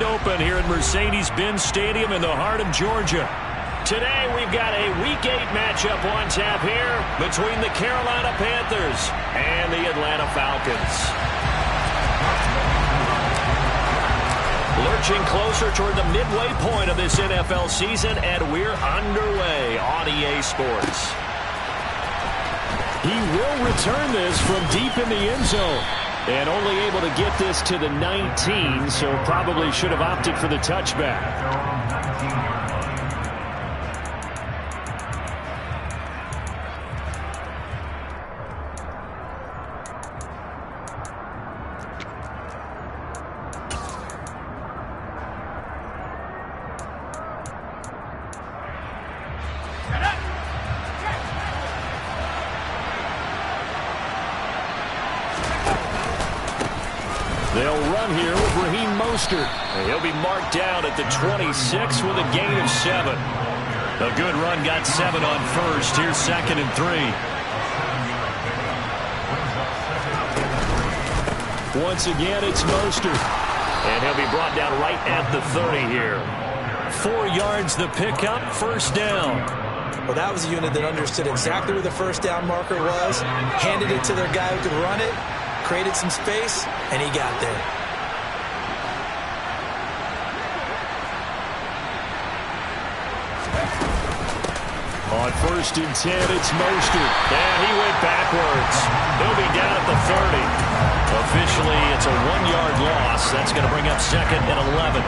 Open here at Mercedes-Benz Stadium in the heart of Georgia. Today we've got a Week 8 matchup on tap here between the Carolina Panthers and the Atlanta Falcons. Lurching closer toward the midway point of this NFL season, and we're underway on EA Sports. He will return this from deep in the end zone. And only able to get this to the 19, so probably should have opted for the touchback. They'll run here with Raheem Mostert. He'll be marked down at the 26 with a gain of 7. A good run got 7 on first. Here's 2nd and 3. Once again, it's Mostert. And he'll be brought down right at the 30 here. 4 yards the pickup, first down. Well, that was a unit that understood exactly where the first down marker was, handed it to their guy who could run it, created some space, and he got there. On 1st and 10, it's Mostert. And he went backwards. He'll be down at the 30. Officially, it's a 1-yard loss. That's going to bring up 2nd and 11.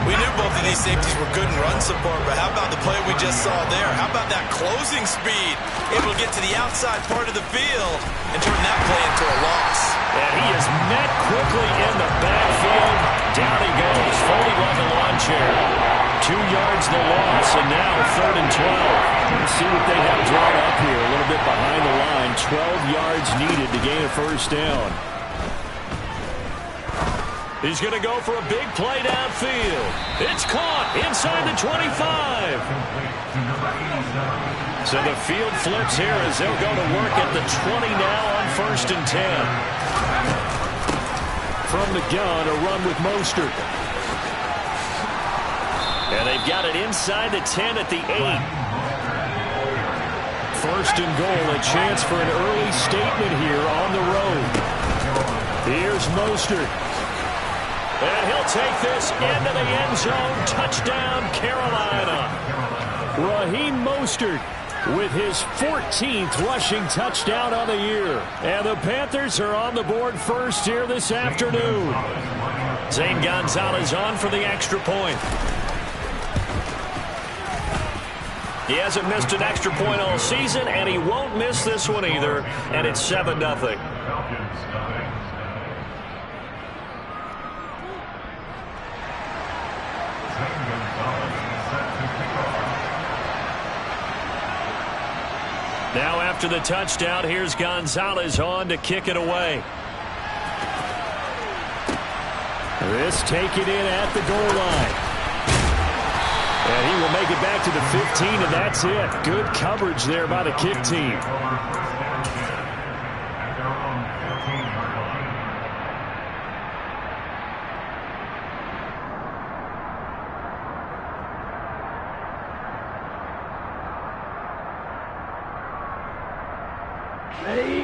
We knew both of these safeties were good in run support, but how about the play we just saw there? How about that closing speed? Able to get to the outside part of the field and turn that play into a loss. And he is met quickly in the backfield. Down he goes, folding like a lawn chair. 2 yards the loss, and now 3rd and 12. Let's see what they have drawn up here. A little bit behind the line. 12 yards needed to gain a first down. He's going to go for a big play downfield. It's caught inside the 25. So the field flips here as they'll go to work at the 20 now on 1st and 10. From the gun, a run with Mostert. And they've got it inside the 10 at the 8. 1st and goal, a chance for an early statement here on the road. Here's Mostert. And he'll take this into the end zone. Touchdown, Carolina. Raheem Mostert with his 14th rushing touchdown on the year. And the Panthers are on the board first here this afternoon. Zane Gonzalez on for the extra point. He hasn't missed an extra point all season, and he won't miss this one either. And it's 7-0. Now after the touchdown, here's Gonzalez on to kick it away. This taken in at the goal line. And he will make it back to the 15, and that's it. Good coverage there by the kick team.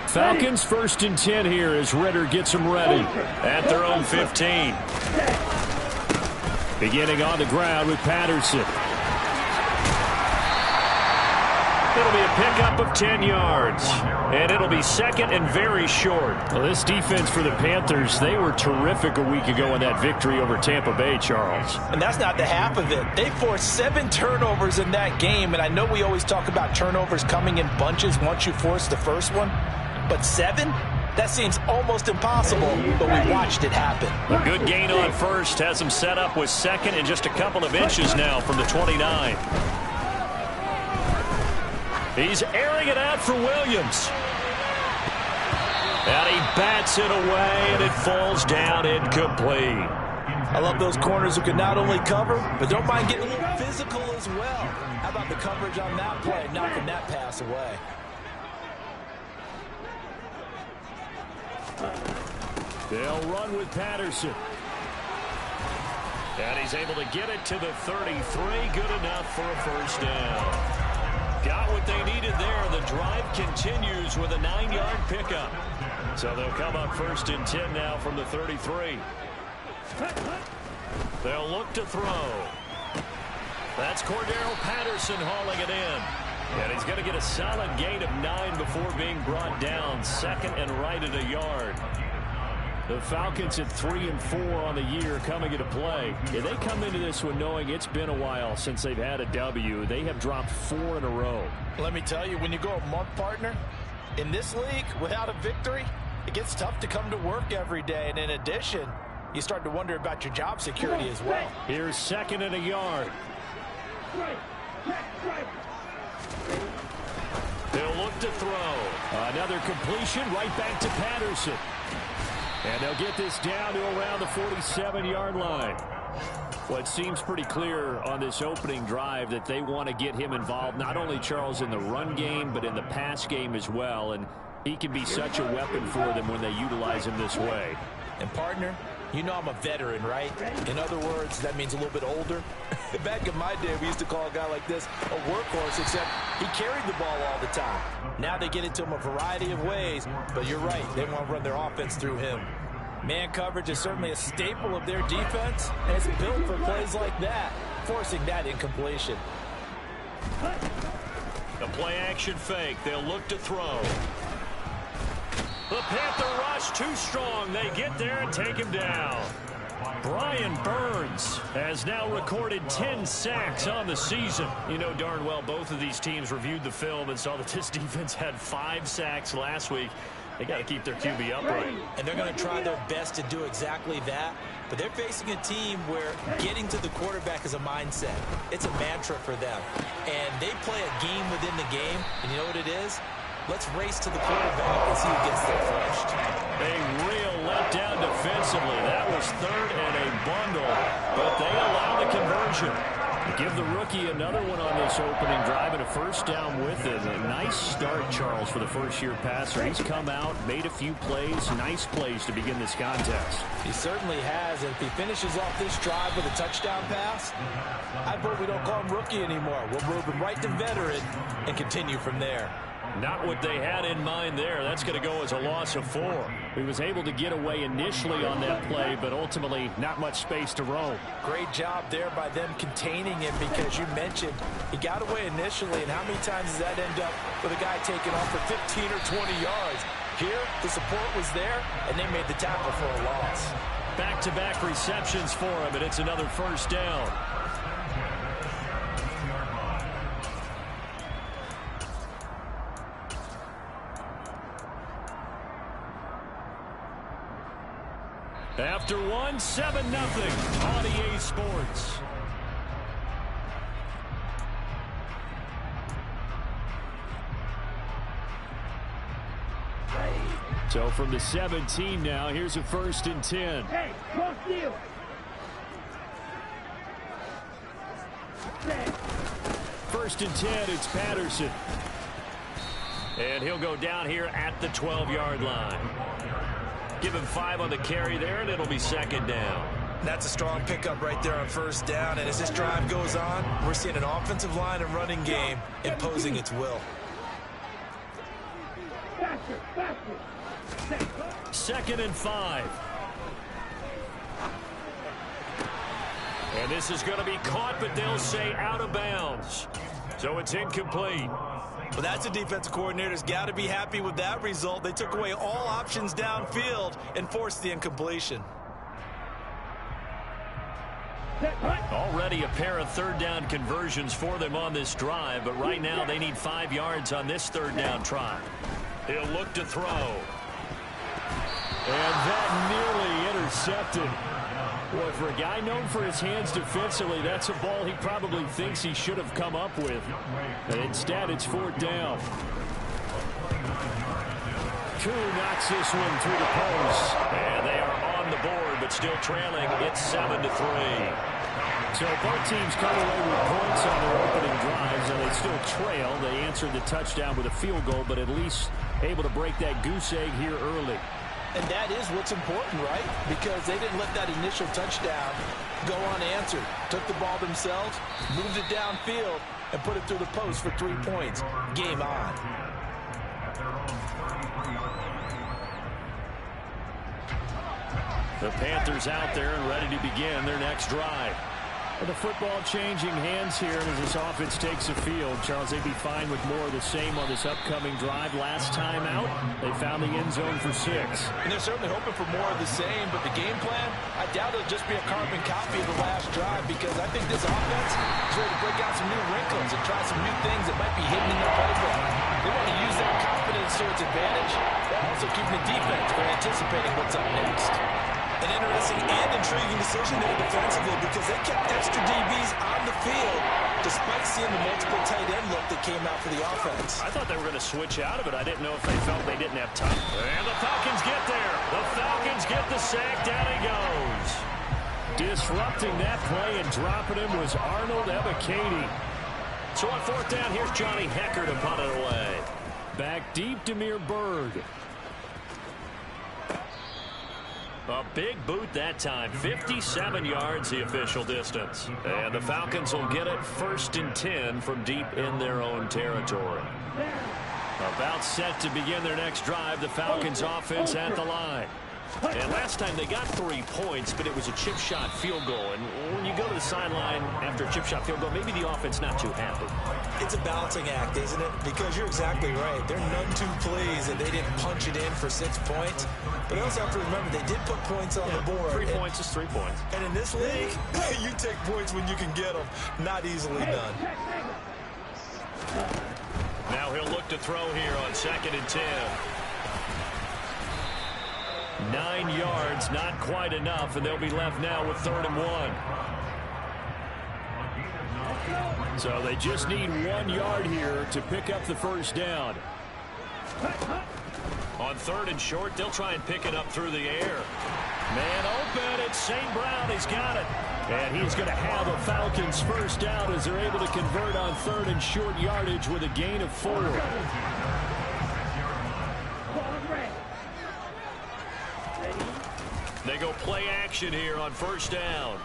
Falcons 1st and 10 here as Ritter gets them ready at their own 15. Beginning on the ground with Patterson. It'll be a pickup of 10 yards. And it'll be 2nd and very short. Well, this defense for the Panthers, they were terrific a week ago in that victory over Tampa Bay, Charles. And that's not the half of it. They forced 7 turnovers in that game. And I know we always talk about turnovers coming in bunches once you force the first one. But 7? That seems almost impossible, but we watched it happen. A good gain on first has him set up with 2nd and just a couple of inches now from the 29. He's airing it out for Williams. And he bats it away, and it falls down incomplete. I love those corners who can not only cover, but don't mind getting a little physical as well. How about the coverage on that play, knocking that pass away? They'll run with Patterson. And he's able to get it to the 33. Good enough for a first down. Got what they needed there. The drive continues with a 9-yard pickup. So they'll come up 1st and 10 now from the 33. They'll look to throw. That's Cordero Patterson hauling it in. And he's going to get a solid gain of 9 before being brought down. 2nd and right at a yard. The Falcons at 3 and 4 on the year coming into play. Yeah, they come into this one knowing it's been a while since they've had a W. They have dropped 4 in a row. Let me tell you, when you go a month, partner, in this league without a victory, it gets tough to come to work every day. And in addition, you start to wonder about your job security as well. Here's 2nd and a yard. They'll look to throw. Another completion right back to Patterson. And they'll get this down to around the 47-yard line. Well, it seems pretty clear on this opening drive that they want to get him involved, not only, Charles, in the run game, but in the pass game as well. And he can be such a weapon for them when they utilize him this way. And, partner, you know I'm a veteran, right? In other words, that means a little bit older. Back in my day, we used to call a guy like this a workhorse, except he carried the ball all the time. Now they get it to him a variety of ways, but you're right, they want to run their offense through him. Man coverage is certainly a staple of their defense, and it's built for plays like that, forcing that incompletion. The play-action fake. They'll look to throw. The Panther rush too strong. They get there and take him down. Brian Burns has now recorded 10 sacks on the season. You know darn well both of these teams reviewed the film and saw that this defense had 5 sacks last week. They got to keep their QB upright. And they're going to try their best to do exactly that. But they're facing a team where getting to the quarterback is a mindset. It's a mantra for them. And they play a game within the game. And you know what it is? Let's race to the quarterback and see who gets there first. A real letdown defensively. That was 3rd and a bundle, but they allow the conversion. Give the rookie another one on this opening drive and a first down with it. A nice start, Charles, for the first-year passer. He's come out, made a few plays, nice plays to begin this contest. He certainly has, and if he finishes off this drive with a touchdown pass, I vote we don't call him rookie anymore. We'll move him right to veteran and continue from there. Not what they had in mind there. That's going to go as a loss of 4. He was able to get away initially on that play, but ultimately not much space to roam. Great job there by them containing him, because you mentioned he got away initially, and how many times does that end up with a guy taking off for 15 or 20 yards? Here, the support was there, and they made the tackle for a loss. Back-to-back receptions for him, and it's another first down. After 1, 7-0 on EA Sports. So from the 17 now, here's a 1st and 10. Hey, cross field. 1st and 10, it's Patterson. And he'll go down here at the 12-yard line. Give him 5 on the carry there, and it'll be 2nd down. That's a strong pickup right there on first down. And as this drive goes on, we're seeing an offensive line and running game imposing its will. 2nd and 5. And this is going to be caught, but they'll say out of bounds. So it's incomplete. Well, that's a defensive coordinator's got to be happy with that result. They took away all options downfield and forced the incompletion. Already a pair of 3rd down conversions for them on this drive, but right now they need 5 yards on this 3rd down try. He'll look to throw. And that nearly intercepted. Boy, for a guy known for his hands defensively, that's a ball he probably thinks he should have come up with. And instead, it's 4th down. Koo knocks this one through the post. And they are on the board, but still trailing. It's 7-3. So both teams come away with points on their opening drives, and they still trail. They answered the touchdown with a field goal, but at least able to break that goose egg here early. And that is what's important, right? Because they didn't let that initial touchdown go unanswered. Took the ball themselves, moved it downfield, and put it through the post for 3 points. Game on. The Panthers out there and ready to begin their next drive. The football changing hands here as this offense takes the field. Charles, they'd be fine with more of the same on this upcoming drive. Last time out, they found the end zone for 6. And they're certainly hoping for more of the same, but the game plan, I doubt it'll just be a carbon copy of the last drive, because I think this offense is ready to break out some new wrinkles and try some new things that might be hidden in their playbook. They want to use that confidence to its advantage, while also keeping the defense from anticipating what's up next. An interesting and intriguing decision there defensively, because they kept extra DBs on the field despite seeing the multiple tight end look that came out for the offense. I thought they were going to switch out of it. I didn't know if they felt they didn't have time. And the Falcons get there. The Falcons get the sack. Down he goes. Disrupting that play and dropping him was Arnold Ebiketie. So on 4th down, here's Johnny Hekker to punt it away. Back deep, Damiere Byrd. A big boot that time. 57 yards the official distance. And the Falcons will get it 1st and 10 from deep in their own territory. About set to begin their next drive. The Falcons offense at the line. And last time they got 3 points, but it was a chip shot field goal. And when you go to the sideline after a chip shot field goal, maybe the offense not too happy. It's a balancing act, isn't it? Because you're exactly right. They're none too pleased that they didn't punch it in for 6 points. But they also have to remember they did put points on the board. 3 points is 3 points. And in this league, you take points when you can get them. Not easily done. Now he'll look to throw here on 2nd and 10. 9 yards, not quite enough, and they'll be left now with 3rd and 1. So they just need 1 yard here to pick up the first down. On 3rd and short, they'll try and pick it up through the air. Man open, it's St. Brown. He's got it. And he's going to have a Falcons first down as they're able to convert on 3rd and short yardage with a gain of 4. They go play action here on 1st down.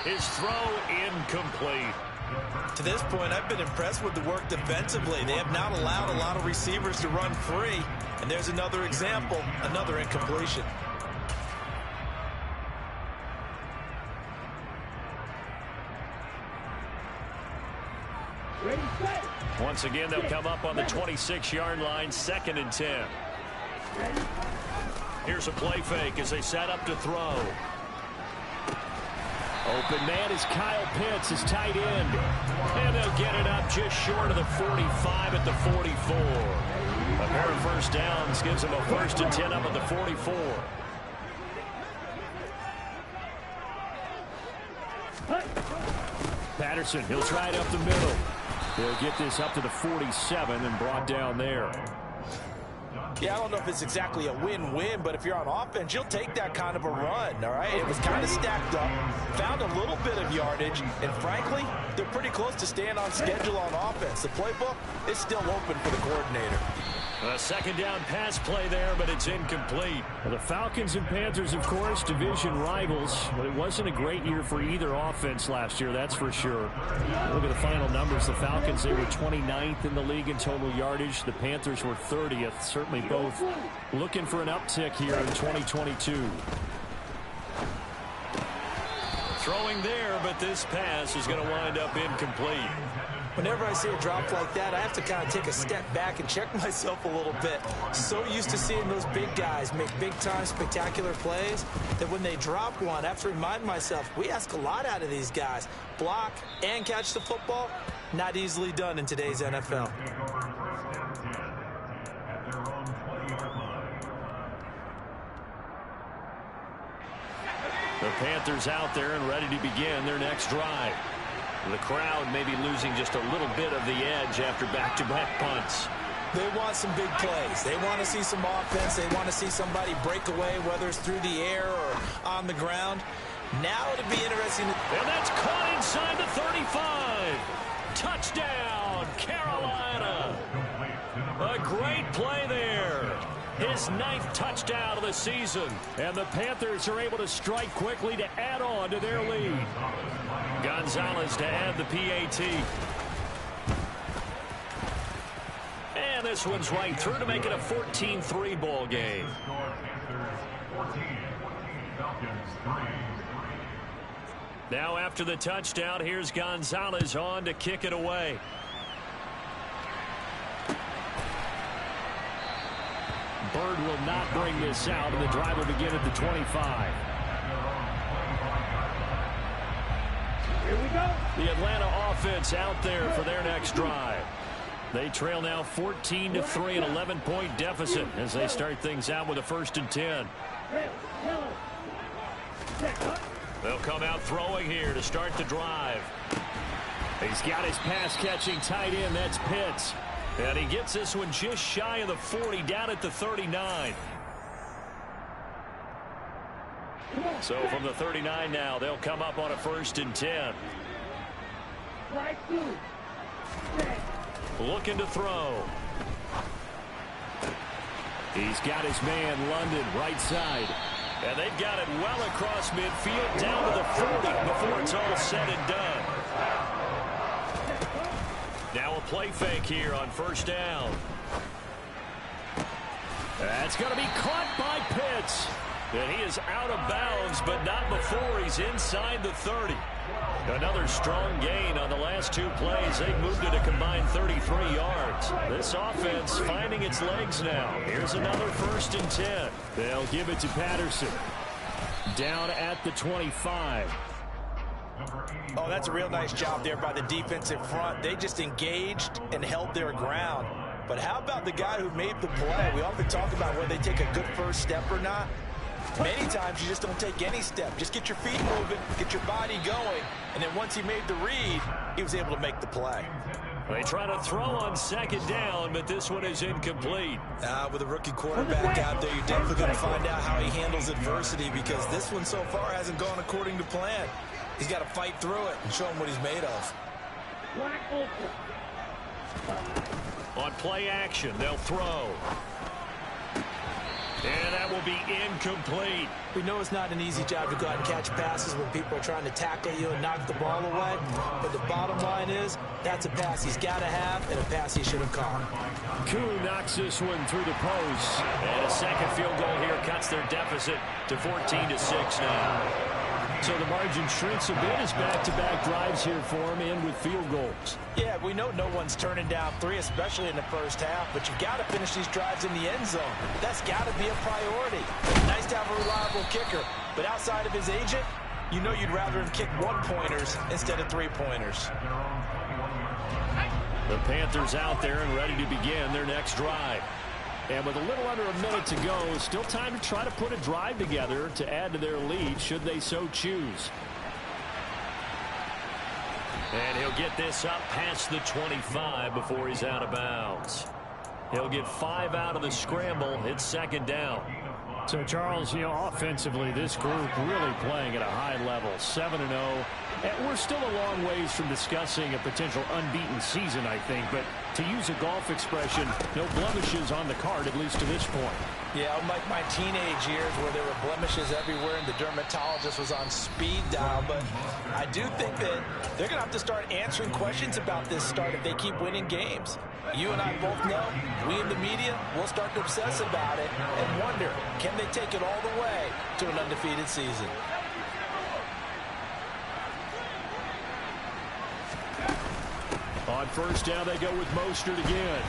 His throw incomplete. To this point, I've been impressed with the work defensively. They have not allowed a lot of receivers to run free. And there's another example, another incompletion. Once again, they'll come up on the 26-yard line, 2nd and 10. Here's a play fake as they set up to throw. Open man is Kyle Pitts, his tight end. And they'll get it up just short of the 45 at the 44. A pair of first downs gives them a 1st and 10 up at the 44. Patterson, he'll try it up the middle. They'll get this up to the 47 and brought down there. Yeah, I don't know if it's exactly a win-win, but if you're on offense, you'll take that kind of a run, all right? It was kind of stacked up, found a little bit of yardage, and frankly, they're pretty close to staying on schedule on offense. The playbook is still open for the coordinator. A 2nd down pass play there, but it's incomplete. Well, the Falcons and Panthers, of course, division rivals. But it wasn't a great year for either offense last year, that's for sure. Look at the final numbers. The Falcons, they were 29th in the league in total yardage. The Panthers were 30th. Certainly both looking for an uptick here in 2022. Throwing there, but this pass is going to wind up incomplete. Whenever I see a drop like that, I have to kind of take a step back and check myself a little bit. So used to seeing those big guys make big-time spectacular plays that when they drop one, I have to remind myself, we ask a lot out of these guys. Block and catch the football, not easily done in today's NFL. The Panthers out there and ready to begin their next drive. The crowd may be losing just a little bit of the edge after back-to-back punts. They want some big plays. They want to see some offense. They want to see somebody break away, whether it's through the air or on the ground. Now it'll be interesting. And that's caught inside the 35. Touchdown, Carolina. A great play there. His 9th touchdown of the season. And the Panthers are able to strike quickly to add on to their lead. Gonzalez to add the PAT. And this one's right through to make it a 14-3 ball game. Now after the touchdown, here's Gonzalez on to kick it away. Bird will not bring this out, and the drive will begin at the 25. Here we go. The Atlanta offense out there for their next drive. They trail now 14-3, an 11-point deficit as they start things out with a 1st and 10. They'll come out throwing here to start the drive. He's got his pass-catching tight end. That's Pitts. And he gets this one just shy of the 40, down at the 39. So from the 39 now, they'll come up on a 1st and 10. Looking to throw. He's got his man, London, right side. And they've got it well across midfield, down to the 40 before it's all said and done. Now a play fake here on 1st down. That's going to be caught by Pitts. And he is out of bounds, but not before he's inside the 30. Another strong gain on the last 2 plays. They've moved it a combined 33 yards. This offense finding its legs now. Here's another 1st and 10. They'll give it to Patterson. Down at the 25. Oh, that's a real nice job there by the defensive front. They just engaged and held their ground. But how about the guy who made the play? We often talk about whether they take a good first step or not. Many times you just don't take any step. Just get your feet moving, get your body going, and then once he made the read, he was able to make the play. They try to throw on 2nd down, but this one is incomplete. With a rookie quarterback out there, you're definitely going to find out how he handles adversity, because this one so far hasn't gone according to plan. He's got to fight through it and show him what he's made of. On play action, they'll throw. And that will be incomplete. We know it's not an easy job to go out and catch passes when people are trying to tackle you and knock the ball away. But the bottom line is, that's a pass he's got to have and a pass he should have caught. Koo knocks this one through the post. And a 2nd field goal here cuts their deficit to 14-6 now. So the margin shrinks a bit as back-to-back drives here for him, in with field goals. Yeah, we know no one's turning down 3, especially in the first half, but you've got to finish these drives in the end zone. That's got to be a priority. Nice to have a reliable kicker, but outside of his agent, you know you'd rather him kick 1-pointers instead of 3-pointers. The Panthers out there and ready to begin their next drive. And with a little under a minute to go, still time to try to put a drive together to add to their lead, should they so choose. And he'll get this up past the 25 before he's out of bounds. He'll get 5 out of the scramble. It's 2nd down. So, Charles, offensively, this group really playing at a high level, 7-0. And we're still a long ways from discussing a potential unbeaten season, I think. But to use a golf expression, no blemishes on the card, at least to this point. Yeah, unlike my teenage years where there were blemishes everywhere and the dermatologist was on speed dial. But I do think that they're going to have to start answering questions about this start if they keep winning games. You and I both know, we in the media will start to obsess about it and wonder, can they take it all the way to an undefeated season? On 1st down, they go with Mostert again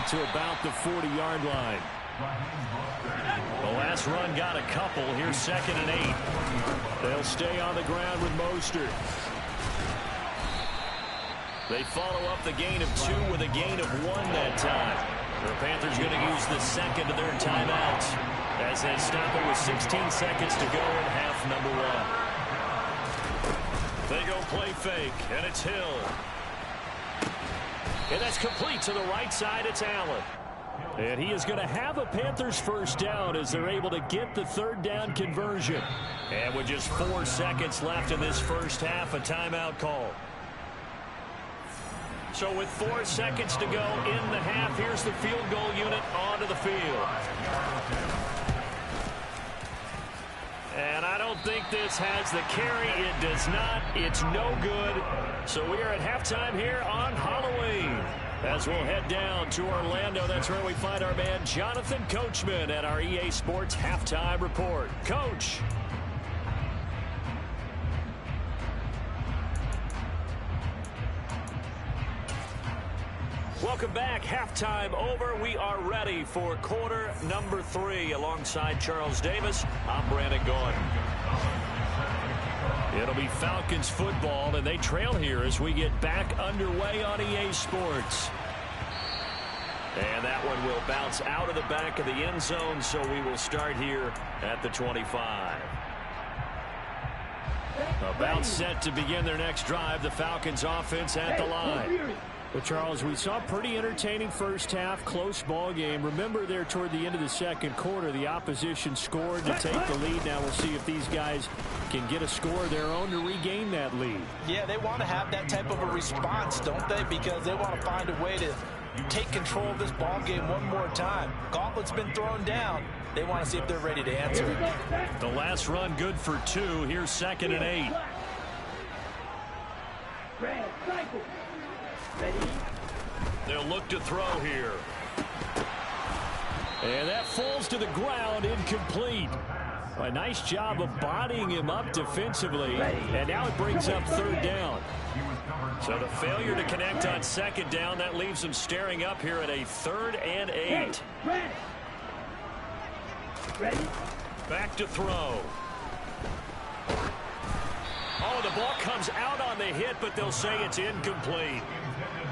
to about the 40-yard line. The last run got a couple. Here's 2nd and 8. They'll stay on the ground with Mostert. They follow up the gain of 2 with a gain of 1 that time. The Panthers going to use the 2nd of their timeouts as they stop it with 16 seconds to go in half number 1. They go play fake, and it's Hill. And that's complete to the right side. It's Allen. And he is going to have a Panthers 1st down as they're able to get the 3rd down conversion. And with just 4 seconds left in this first half, a timeout call. So with 4 seconds to go in the half, here's the field goal unit onto the field. And I don't think this has the carry. It does not. It's no good. So we are at halftime here on Halloween. As we'll head down to Orlando, that's where we find our man Jonathan Coachman at our EA Sports Halftime Report. Coach. Welcome back. Halftime over. We are ready for quarter number 3. Alongside Charles Davis, I'm Brandon Gaudin. It'll be Falcons football, and they trail here as we get back underway on EA Sports. And that one will bounce out of the back of the end zone, so we will start here at the 25. About set to begin their next drive, the Falcons offense at the line. Well, Charles, we saw a pretty entertaining first half, close ball game. Remember there toward the end of the second quarter, the opposition scored to take the lead. Now we'll see if these guys can get a score of their own to regain that lead. Yeah, they want to have that type of a response, don't they? Because they want to find a way to take control of this ball game one more time. Gauntlet's been thrown down. They want to see if they're ready to answer it. The last run good for 2. Here's 2nd and 8. They'll look to throw here. And that falls to the ground, incomplete. A nice job of bodying him up defensively. And now it brings up 3rd down. So the failure to connect on 2nd down, that leaves them staring up here at a 3rd and 8. Back to throw. Oh, the ball comes out on the hit, but they'll say it's incomplete.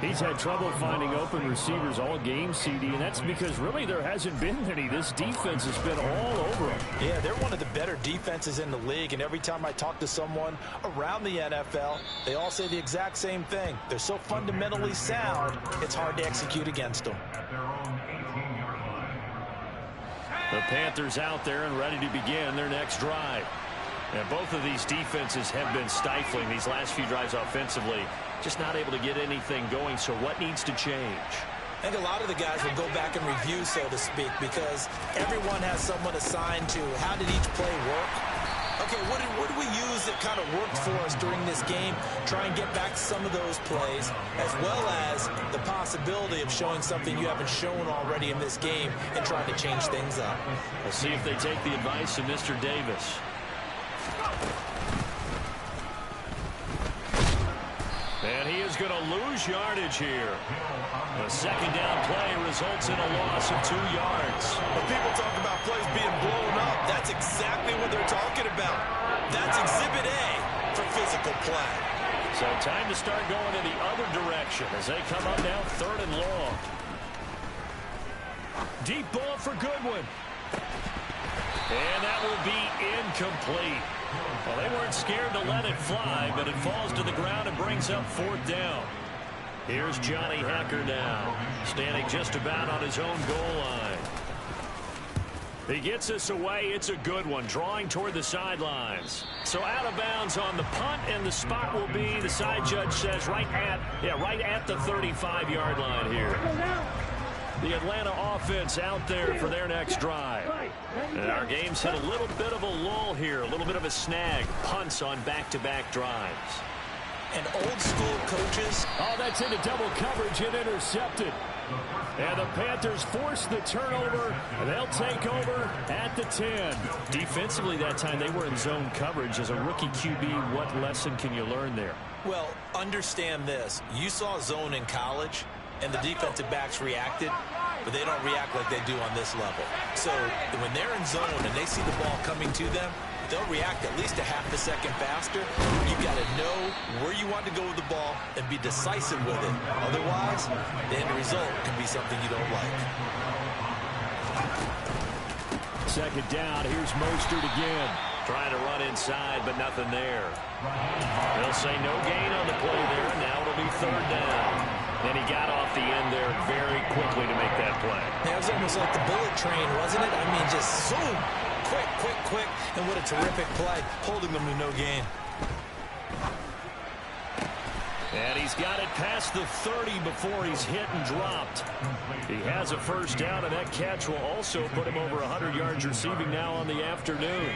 He's had trouble finding open receivers all game, CD, and that's because really there hasn't been any. This defense has been all over him. Yeah, they're one of the better defenses in the league, and every time I talk to someone around the NFL, they all say the exact same thing. They're so fundamentally sound, it's hard to execute against them. The Panthers out there and ready to begin their next drive. And both of these defenses have been stifling these last few drives offensively. Just not able to get anything going, so what needs to change? I think a lot of the guys will go back and review, so to speak, because everyone has someone assigned to how did each play work. Okay, what did we use that kind of worked for us during this game? Try and get back some of those plays, as well as the possibility of showing something you haven't shown already in this game and trying to change things up. We'll see if they take the advice of Mr. Davis. And he is going to lose yardage here. The 2nd down play results in a loss of 2 yards. When people talk about plays being blown up, that's exactly what they're talking about. That's Exhibit A for physical play. So time to start going in the other direction as they come up now 3rd and long. Deep ball for Goodwin. And that will be incomplete. Well, they weren't scared to let it fly, but it falls to the ground and brings up 4th down. Here's Johnny Hekker now, standing just about on his own goal line. He gets us away. It's a good one, drawing toward the sidelines. So out of bounds on the punt, and the spot will be, the side judge says, right at the 35-yard line here. The Atlanta offense out there for their next drive. And our game's hit a little bit of a lull here, a little bit of a snag. Punts on back-to-back drives. And old-school coaches. Oh, that's into double coverage and intercepted. And the Panthers force the turnover, and they'll take over at the 10. Defensively that time, they were in zone coverage. As a rookie QB, what lesson can you learn there? Well, understand this. You saw zone in college, and the defensive backs reacted, but they don't react like they do on this level. So when they're in zone and they see the ball coming to them, they'll react at least a half a second faster. You've got to know where you want to go with the ball and be decisive with it. Otherwise, the end result can be something you don't like. 2nd down. Here's Mostert again. Trying to run inside, but nothing there. They'll say no gain on the play there. Now it'll be 3rd down. And he got off the end there very quickly to make that play. That was almost like the bullet train, wasn't it? I mean, just zoom. Quick. And what a terrific play, holding them to no gain. And he's got it past the 30 before he's hit and dropped. He has a first down, and that catch will also put him over 100 yards receiving now on the afternoon.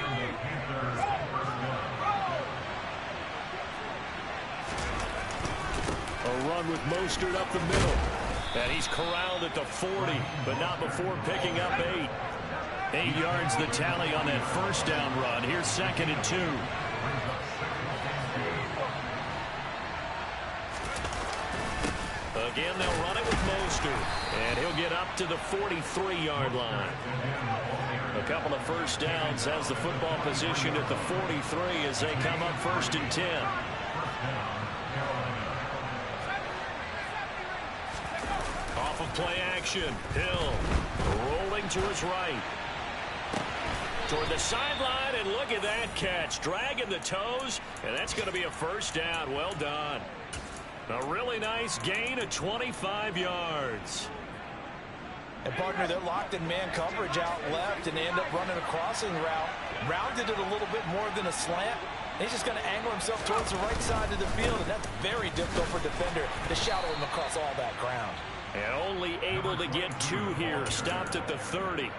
A run with Mostert up the middle. And he's corralled at the 40, but not before picking up 8. 8 yards the tally on that first down run. Here's 2nd and 2. Again, they'll run it with Mostert. And he'll get up to the 43-yard line. A couple of first downs has the football position at the 43 as they come up 1st and 10. Off of play action. Hill rolling to his right. Toward the sideline, and look at that catch. Dragging the toes, and that's going to be a first down. Well done. A really nice gain of 25 yards. And, partner, they're locked in man coverage out left, and they end up running a crossing route. Rounded it a little bit more than a slant. He's just going to angle himself towards the right side of the field, and that's very difficult for a defender to shadow him across all that ground. And only able to get 2 here. Stopped at the 30.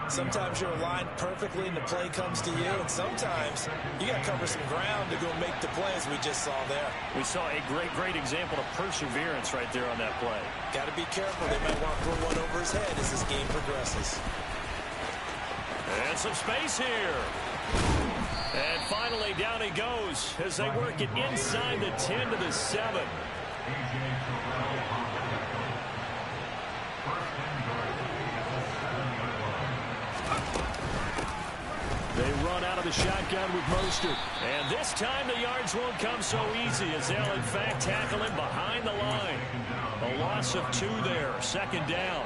Sometimes you're aligned perfectly and the play comes to you, and sometimes you got to cover some ground to go make the play, as we just saw there. We saw a great example of perseverance right there on that play. Got to be careful. They might want to throw one over his head as this game progresses. And some space here. And finally down he goes as they work it inside the 10 to the 7. They run out of the shotgun with Mostert. And this time the yards won't come so easy as they'll in fact tackle him behind the line. A loss of 2 there. 2nd down.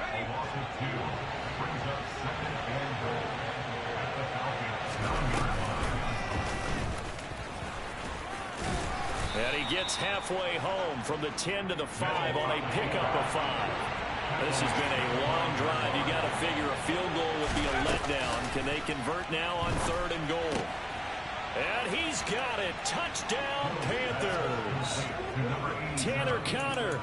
And he gets halfway home from the 10 to the 5 on a pickup of 5. This has been a long drive. You got to figure a field goal would be a letdown. Can they convert now on 3rd and goal? And he's got it. Touchdown, Panthers. Tanner Conner,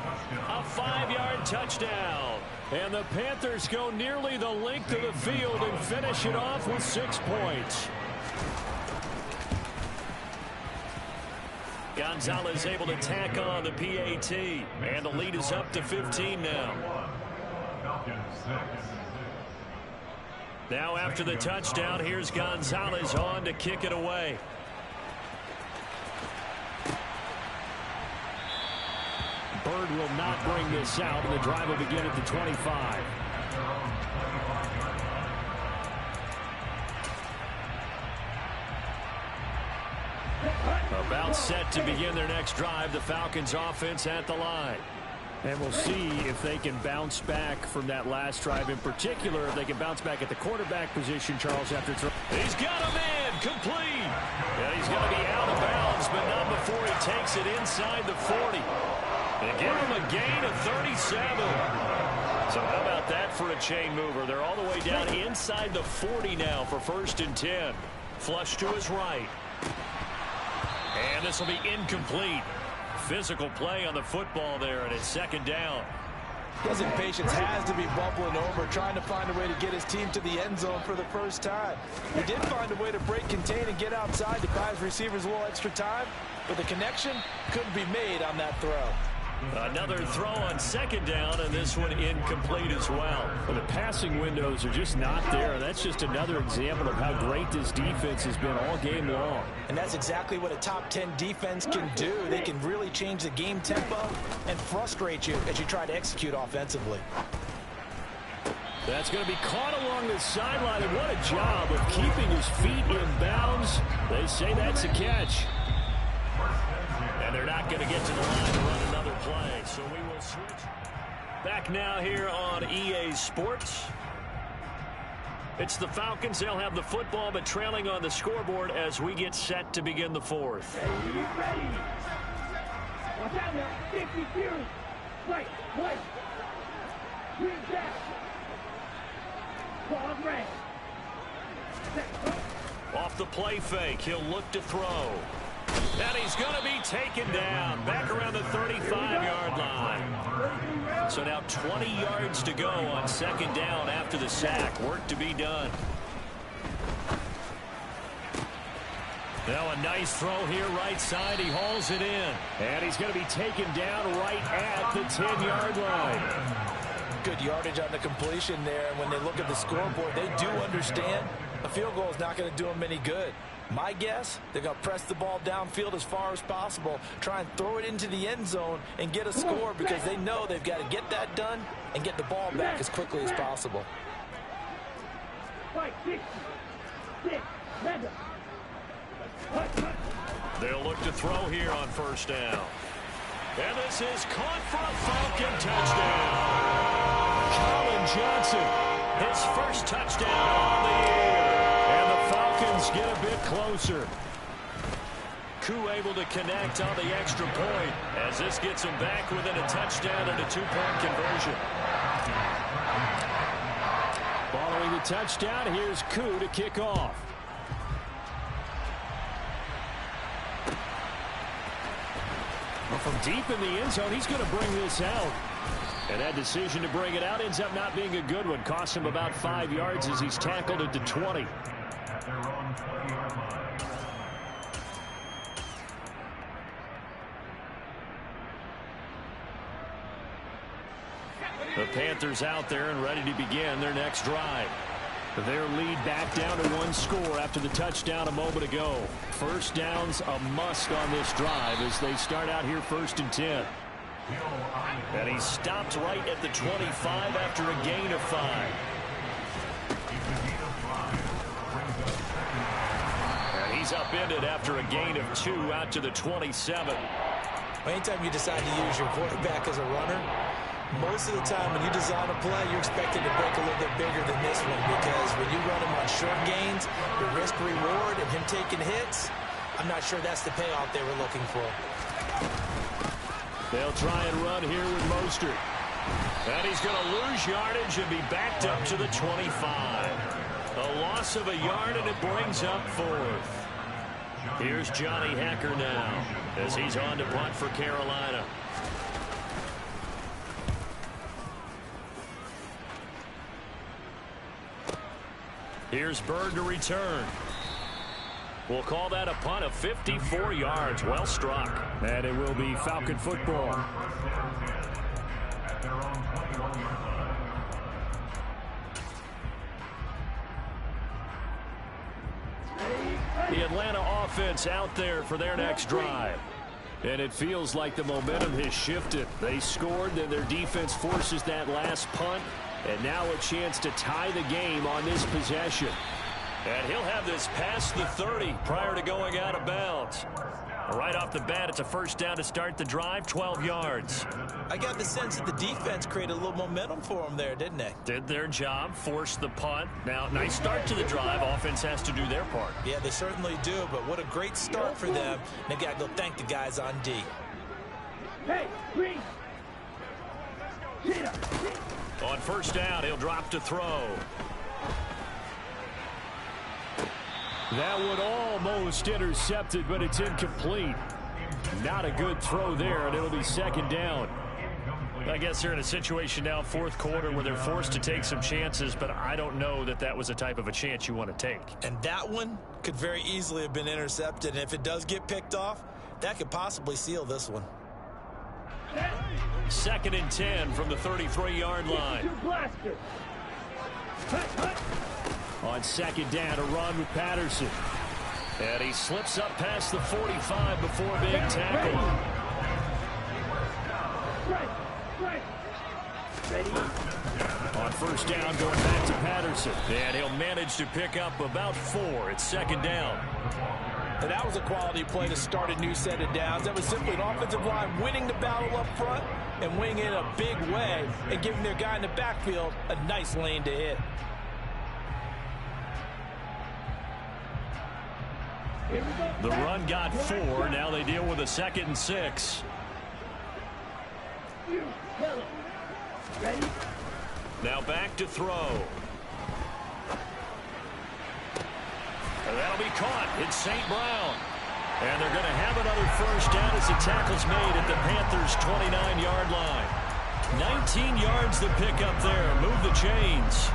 a 5-yard touchdown. And the Panthers go nearly the length of the field and finish it off with 6 points. Gonzalez able to tack on the PAT, and the lead is up to 15 now. Now after the touchdown, here's Gonzalez on to kick it away. Bird will not bring this out, and the drive will begin at the 25. About set to begin their next drive. The Falcons offense at the line. And we'll see if they can bounce back from that last drive. In particular, if they can bounce back at the quarterback position, Charles, after throw. He's got him in. Complete. And he's going to be out of bounds, but not before he takes it inside the 40. And give him a gain of 37. So how about that for a chain mover? They're all the way down inside the 40 now for 1st and 10. Flush to his right. And this will be incomplete. Physical play on the football there, and it's 2nd down. His impatience has to be bubbling over, trying to find a way to get his team to the end zone for the first time. He did find a way to break contain and get outside to buy his receivers a little extra time, but the connection couldn't be made on that throw. Another throw on 2nd down, and this one incomplete as well. Well, the passing windows are just not there. That's just another example of how great this defense has been all game long. And that's exactly what a top 10 defense can do. They can really change the game tempo and frustrate you as you try to execute offensively. That's going to be caught along the sideline, and what a job of keeping his feet in bounds. They say that's a catch. And they're not going to get to the line to run another play, so we will switch. Back now here on EA Sports. It's the Falcons. They'll have the football, but trailing on the scoreboard as we get set to begin the 4th. Ready. Watch out now. 50 series. Right. Green back. Ball red. Off the play fake, he'll look to throw. And he's going to be taken down back around the 35-yard line. So now 20 yards to go on second down after the sack. Work to be done. Now a nice throw here right side. He hauls it in. And he's going to be taken down right at the 10-yard line. Good yardage on the completion there. And when they look at the scoreboard, they do understand a field goal is not going to do them any good. My guess, they're going to press the ball downfield as far as possible, try and throw it into the end zone and get a score because they know they've got to get that done and get the ball back as quickly as possible. They'll look to throw here on first down. And this is caught for a Falcon touchdown. Colin Johnson, his first touchdown on the year. And the Falcons get a bit closer. Koo able to connect on the extra point as this gets him back within a touchdown and a two-point conversion. Following the touchdown, here's Koo to kick off. Well, from deep in the end zone, he's going to bring this out. And that decision to bring it out ends up not being a good one. Costs him about 5 yards as he's tackled at the 20. The Panthers out there and ready to begin their next drive. Their lead back down to one score after the touchdown a moment ago. First down's a must on this drive as they start out here 1st and 10. And he stopped right at the 25 after a gain of 5. And he's upended after a gain of 2 out to the 27. Anytime you decide to use your quarterback as a runner, most of the time when you design a play, you're expected to break a little bit bigger than this one because when you run him on short gains, the risk-reward and him taking hits, I'm not sure that's the payoff they were looking for. They'll try and run here with Mostert. And he's going to lose yardage and be backed up to the 25. A loss of a yard, and it brings up 4th. Here's Johnny Hekker now as he's on to punt for Carolina. Here's Bird to return. We'll call that a punt of 54 yards. Well struck. And it will be Falcon football. The Atlanta offense out there for their next drive. And it feels like the momentum has shifted. They scored, then their defense forces that last punt. And now a chance to tie the game on this possession. And he'll have this past the 30 prior to going out of bounds. Right off the bat, it's a first down to start the drive, 12 yards. I got the sense that the defense created a little momentum for them there, didn't they? Did their job, forced the punt. Now, nice start to the drive. Offense has to do their part. Yeah, they certainly do, but what a great start for them. They've got to go thank the guys on D. Hey, green. On first down, he'll drop to throw. That would almost intercepted, but it's incomplete. Not a good throw there, and it'll be second down. I guess they're in a situation now, 4th quarter, where they're forced to take some chances, but I don't know that that was a type of a chance you want to take. And that one could very easily have been intercepted, and if it does get picked off, that could possibly seal this one. 2nd and 10 from the 33-yard line. On second down, a run with Patterson. And he slips up past the 45 before being tackled. On first down, going back to Patterson. And he'll manage to pick up about 4. It's second down. And that was a quality play to start a new set of downs. That was simply an offensive line winning the battle up front and winning it in a big way and giving their guy in the backfield a nice lane to hit. The run got 4. Now they deal with a 2nd and 6. Now back to throw. And that'll be caught. It's St. Brown. And they're going to have it first down as the tackle's made at the Panthers' 29-yard line. 19 yards to pick up there. Move the chains.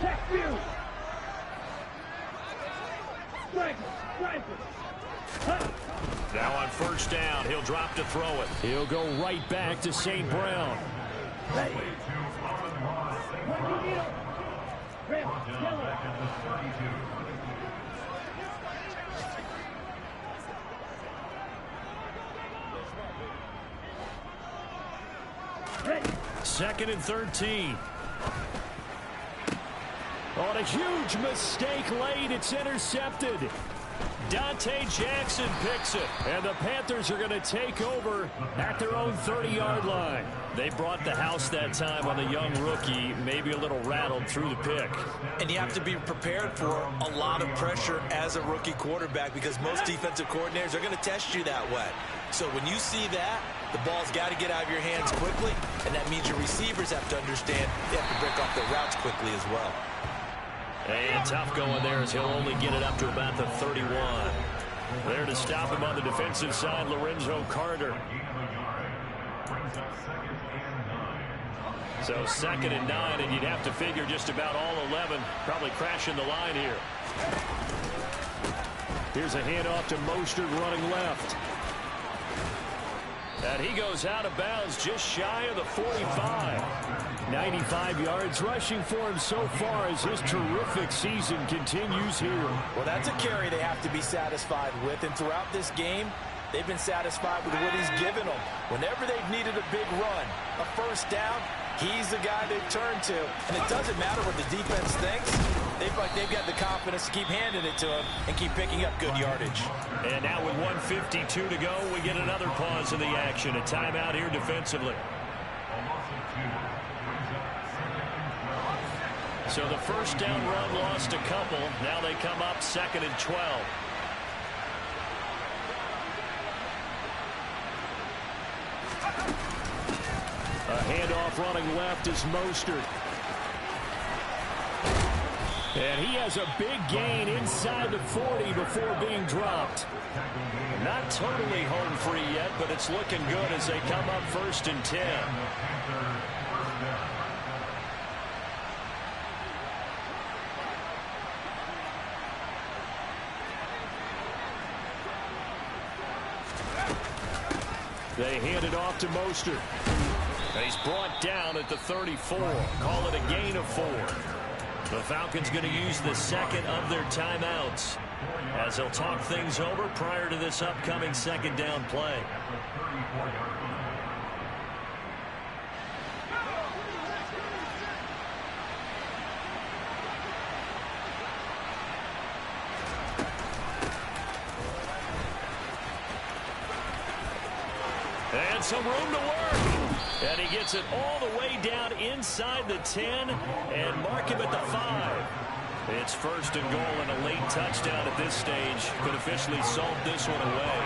Check you. Now on first down, he'll drop to throw it. He'll go right back to St. Brown. Second and 13. On a huge mistake late, it's intercepted. Dante Jackson picks it, and the Panthers are going to take over at their own 30-yard line. They brought the house that time on the young rookie, maybe a little rattled through the pick. And you have to be prepared for a lot of pressure as a rookie quarterback because most defensive coordinators are going to test you that way. So when you see that, the ball's got to get out of your hands quickly, and that means your receivers have to understand they have to break off their routes quickly as well. And tough going there as he'll only get it up to about the 31. There to stop him on the defensive side, Lorenzo Carter. So second and 9, and you'd have to figure just about all 11 probably crashing the line here. Here's a handoff to Mostert running left. And he goes out of bounds just shy of the 45. 95 yards rushing for him so far as his terrific season continues here. Well, that's a carry they have to be satisfied with. And throughout this game, they've been satisfied with what he's given them. Whenever they've needed a big run, a first down, he's the guy they've turned to. And it doesn't matter what the defense thinks. They've got the confidence to keep handing it to him and keep picking up good yardage. And now with 1:52 to go, we get another pause in the action. A timeout here defensively. So the first down run lost a couple. Now they come up second and 12. A handoff running left is Mostert. And he has a big gain inside the 40 before being dropped. Not totally home free yet, but it's looking good as they come up first and 10. They hand it off to Mostert. He's brought down at the 34. Call it a gain of 4. The Falcons going to use the second of their timeouts as they'll talk things over prior to this upcoming second down play. And some room to work. And he gets it all the way down inside the 10 and mark him at the 5. It's first and goal, and a late touchdown at this stage could officially salt this one away.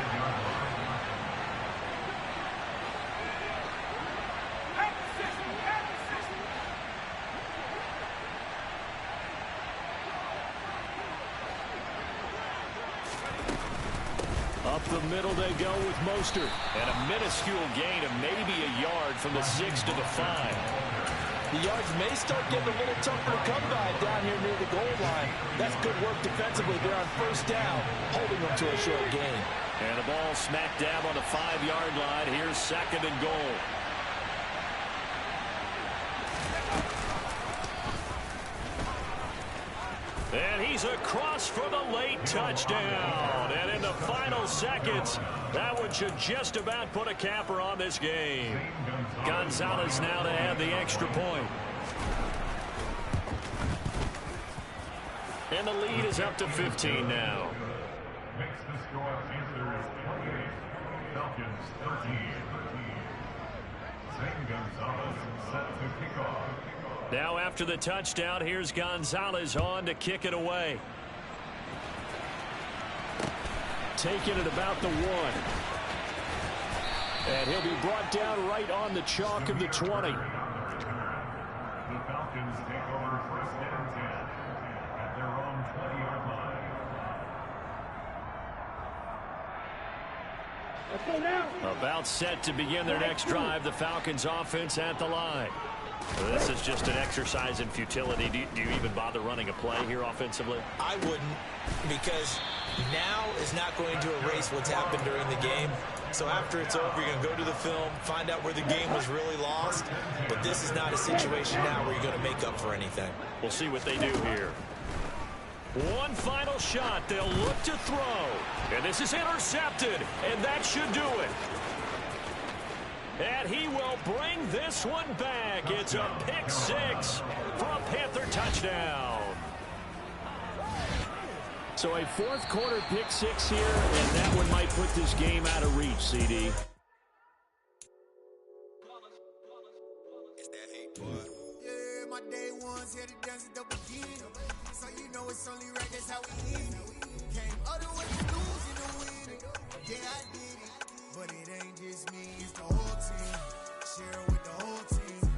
Up the middle they go with Mostert. And a minuscule gain of maybe a yard from the 6 to the 5. The yards may start getting a little tougher to come by down here near the goal line. That's good work defensively there on first down, holding them to a short gain. And the ball smack dab on the 5-yard line. Here's second and goal. And he's across for the late touchdown. And in the final seconds, that one should just about put a capper on this game. Gonzalez now to add the extra point. And the lead is up to 15 now. Makes the score Panthers 28, Falcons 13. Zane Gonzalez set to kick off. Now after the touchdown, here's Gonzalez on to kick it away. Taking it about the 1. And he'll be brought down right on the chalk of the 20. The Falcons take over first and 10 at their own 20-yard line. Let's go now. About set to begin their next drive, the Falcons offense at the line. Well, this is just an exercise in futility. Do you even bother running a play here offensively? I wouldn't, because now is not going to erase what's happened during the game. So after it's over, you're going to go to the film, find out where the game was really lost. But this is not a situation now where you're going to make up for anything. We'll see what they do here. One final shot. They'll look to throw. And this is intercepted. And that should do it. And he will bring this one back. It's a pick six for a Panther touchdown. So a fourth quarter pick six here, and that one might put this game out of reach, CD. It's that hate, boy. Yeah, my day ones here to dance at the beginning. So you know it's only right, that's how we live. Came other way to losing to winning. Yeah, I did it. But it ain't just me, it's the whole team. Share it with the whole team.